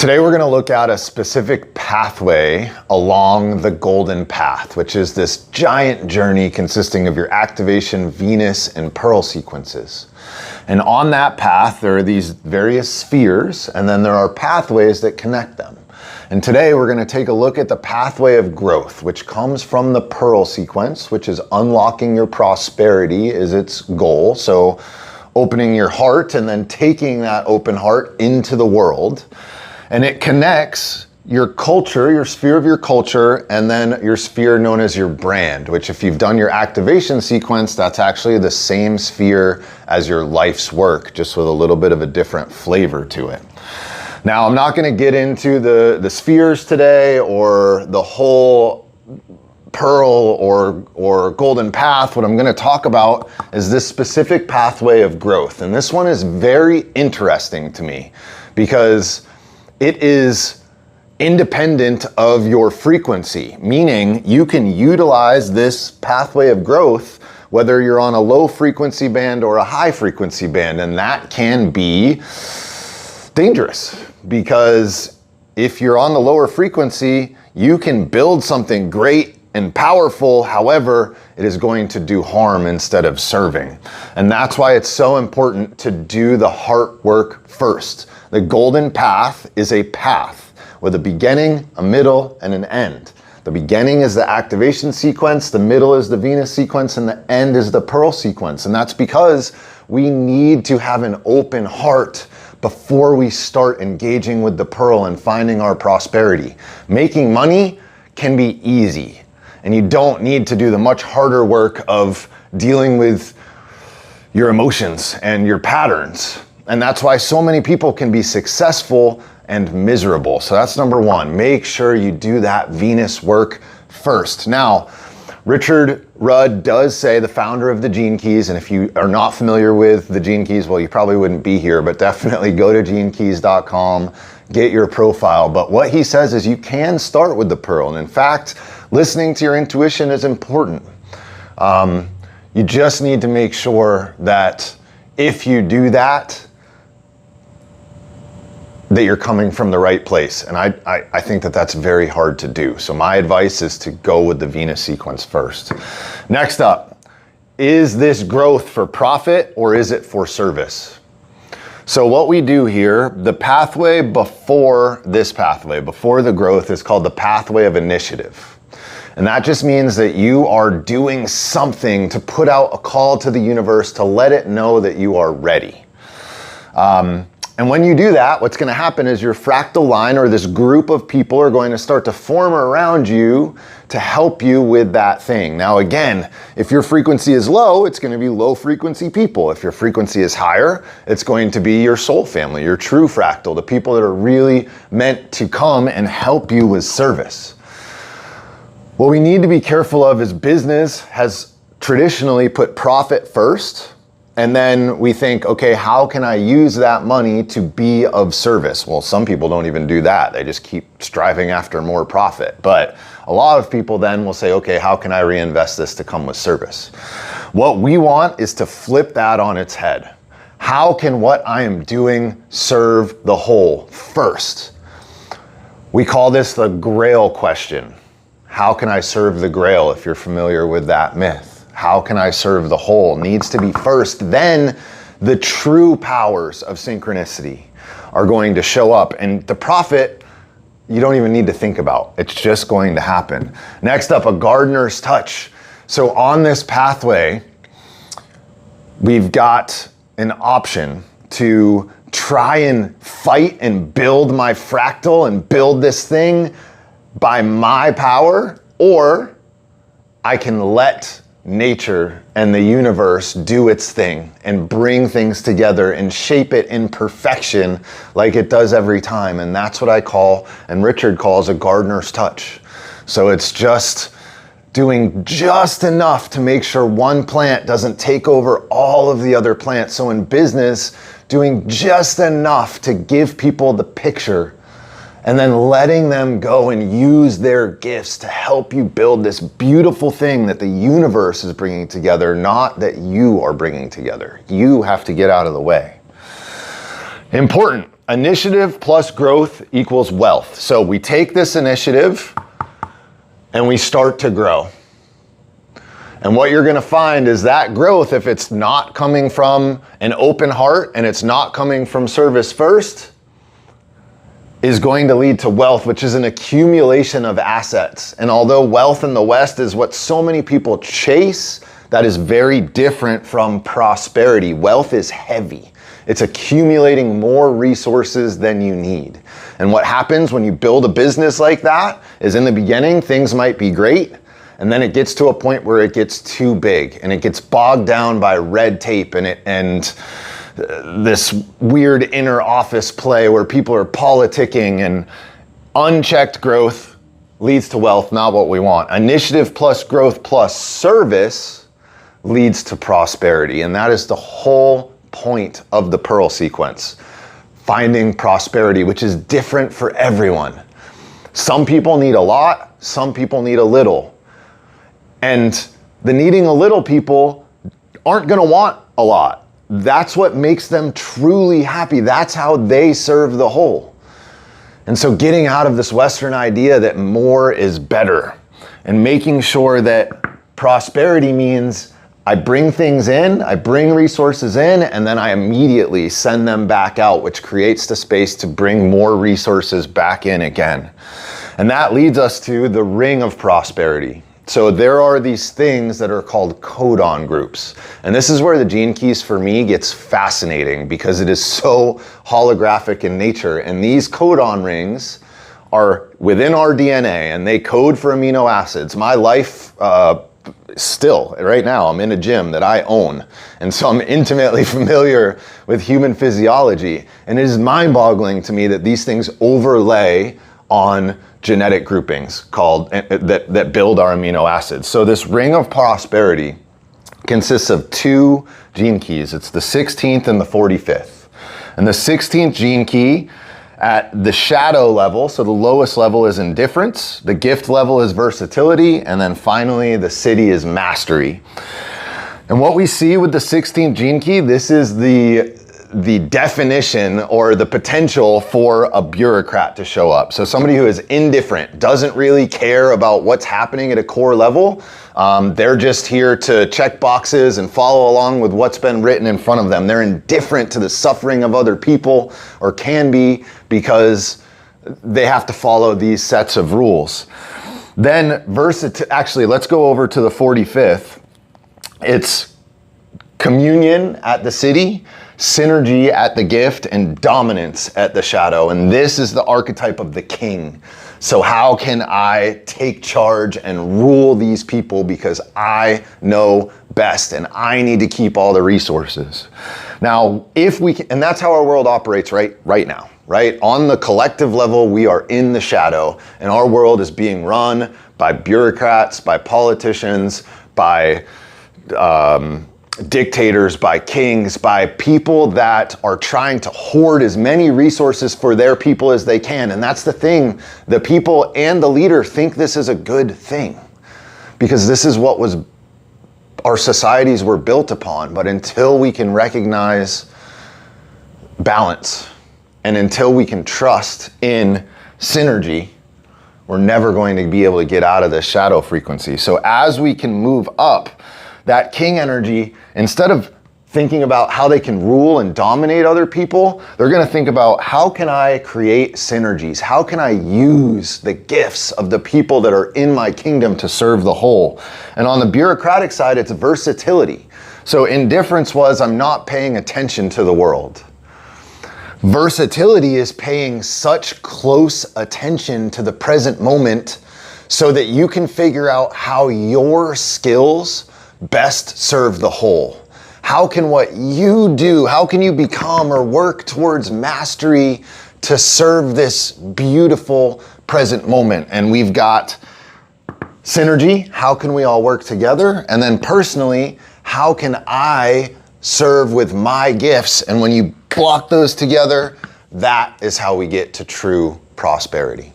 Today we're going to look at a specific pathway along the golden path, which is this giant journey consisting of your activation, Venus, and Pearl sequences. And on that path, there are these various spheres, and then there are pathways that connect them. And today we're going to take a look at the pathway of growth, which comes from the Pearl sequence, which is unlocking your prosperity is its goal. So opening your heart and then taking that open heart into the world. And it connects your culture, your sphere of your culture, and then your sphere known as your brand, which if you've done your activation sequence, that's actually the same sphere as your life's work, just with a little bit of a different flavor to it. Now, I'm not gonna get into the spheres today or the whole Pearl or golden path. What I'm gonna talk about is this specific pathway of growth. And this one is very interesting to me because it is independent of your frequency, meaning you can utilize this pathway of growth whether you're on a low frequency band or a high frequency band, and that can be dangerous because if you're on the lower frequency, you can build something great and powerful, however, it is going to do harm instead of serving. And that's why it's so important to do the heart work first. The golden path is a path with a beginning, a middle, and an end. The beginning is the activation sequence, the middle is the Venus sequence, and the end is the Pearl sequence. And that's because we need to have an open heart before we start engaging with the Pearl and finding our prosperity. Making money can be easy, and you don't need to do the much harder work of dealing with your emotions and your patterns. And that's why so many people can be successful and miserable. So that's number one. Make sure you do that Venus work first. Now, Richard Rudd does say, the founder of the Gene Keys, and if you are not familiar with the Gene Keys, well, you probably wouldn't be here, but definitely go to genekeys.com, get your profile. But what he says is you can start with the Pearl. And in fact, listening to your intuition is important. You just need to make sure that if you do that you're coming from the right place. And I think that that's very hard to do. So my advice is to go with the Venus sequence first. Next up, is this growth for profit or is it for service? So what we do here, the pathway before this pathway, before the growth, is called the pathway of initiative. And that just means that you are doing something to put out a call to the universe to let it know that you are ready. And when you do that, what's going to happen is your fractal line or this group of people are going to start to form around you to help you with that thing. Now, again, if your frequency is low, it's going to be low frequency people. If your frequency is higher, it's going to be your soul family, your true fractal, the people that are really meant to come and help you with service. What we need to be careful of is business has traditionally put profit first. And then we think, okay, how can I use that money to be of service? Well, some people don't even do that. They just keep striving after more profit. But a lot of people then will say, okay, how can I reinvest this to come with service? What we want is to flip that on its head. How can what I am doing serve the whole first? We call this the Grail question. How can I serve the Grail, if you're familiar with that myth? How can I serve the whole? Needs to be first. Then the true powers of synchronicity are going to show up. And the profit, you don't even need to think about. It's just going to happen. Next up, a gardener's touch. So on this pathway, we've got an option to try and fight and build my fractal and build this thing by my power, or I can let nature and the universe do its thing and bring things together and shape it in perfection like it does every time. And that's what I call, and Richard calls, a gardener's touch. So it's just doing just enough to make sure one plant doesn't take over all of the other plants. So in business, doing just enough to give people the picture and then letting them go and use their gifts to help you build this beautiful thing that the universe is bringing together, not that you are bringing together. You have to get out of the way. Important. initiative plus growth equals wealth. So we take this initiative and we start to grow. And what you're gonna find is that growth, if it's not coming from an open heart and it's not coming from service first, is going to lead to wealth, which is an accumulation of assets. And although wealth in the West is what so many people chase, that is very different from prosperity. Wealth is heavy. It's accumulating more resources than you need. And what happens when you build a business like that is in the beginning, things might be great. And then it gets to a point where it gets too big and it gets bogged down by red tape and this weird inner office play where people are politicking, and unchecked growth leads to wealth, not what we want. Initiative plus growth plus service leads to prosperity. And that is the whole point of the Pearl sequence. Finding prosperity, which is different for everyone. Some people need a lot, some people need a little. And the needing a little people aren't gonna want a lot. That's what makes them truly happy. That's how they serve the whole. And so getting out of this Western idea that more is better and making sure that prosperity means I bring things in, I bring resources in, and then I immediately send them back out, which creates the space to bring more resources back in again. And that leads us to the ring of prosperity. So there are these things that are called codon groups. And this is where the gene keys for me gets fascinating because it is so holographic in nature. And these codon rings are within our DNA and they code for amino acids. My life, still, right now, I'm in a gym that I own. And so I'm intimately familiar with human physiology. And it is mind-boggling to me that these things overlay on genetic groupings called that build our amino acids. So this ring of prosperity consists of two gene keys. It's the 16th and the 45th. And the 16th gene key at the shadow level, so the lowest level is indifference, the gift level is versatility, and then finally the city is mastery. And what we see with the 16th gene key, this is the definition or the potential for a bureaucrat to show up. So somebody who is indifferent, doesn't really care about what's happening at a core level. They're just here to check boxes and follow along with what's been written in front of them. They're indifferent to the suffering of other people, or can be, because they have to follow these sets of rules. Then actually, let's go over to the 45th. It's communion at the city, synergy at the gift, and dominance at the shadow. And this is the archetype of the king. So how can I take charge and rule these people because I know best and I need to keep all the resources? Now, if we can, and that's how our world operates right now, right? On the collective level, we are in the shadow and our world is being run by bureaucrats, by politicians, by dictators, by kings, by people that are trying to hoard as many resources for their people as they can. And that's the thing. The people and the leader think this is a good thing because this is what our societies were built upon. But until we can recognize balance and until we can trust in synergy, we're never going to be able to get out of this shadow frequency. So as we can move up, that king energy, instead of thinking about how they can rule and dominate other people, they're going to think about how can I create synergies? How can I use the gifts of the people that are in my kingdom to serve the whole? And on the bureaucratic side, it's versatility. So indifference was I'm not paying attention to the world. Versatility is paying such close attention to the present moment so that you can figure out how your skills best serve the whole. How can what you do, how can you become or work towards mastery to serve this beautiful present moment? And we've got synergy, how can we all work together? And then personally, how can I serve with my gifts? And when you block those together, that is how we get to true prosperity.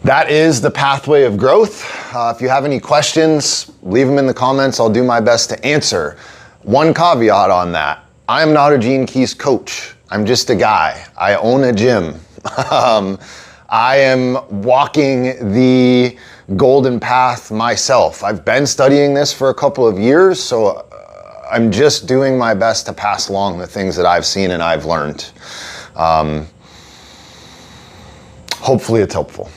That is the pathway of growth. If you have any questions, leave them in the comments. I'll do my best to answer. One caveat on that. I am not a Gene Keys coach. I'm just a guy. I own a gym. I am walking the golden path myself. I've been studying this for a couple of years, so I'm just doing my best to pass along the things that I've seen and I've learned. Hopefully it's helpful.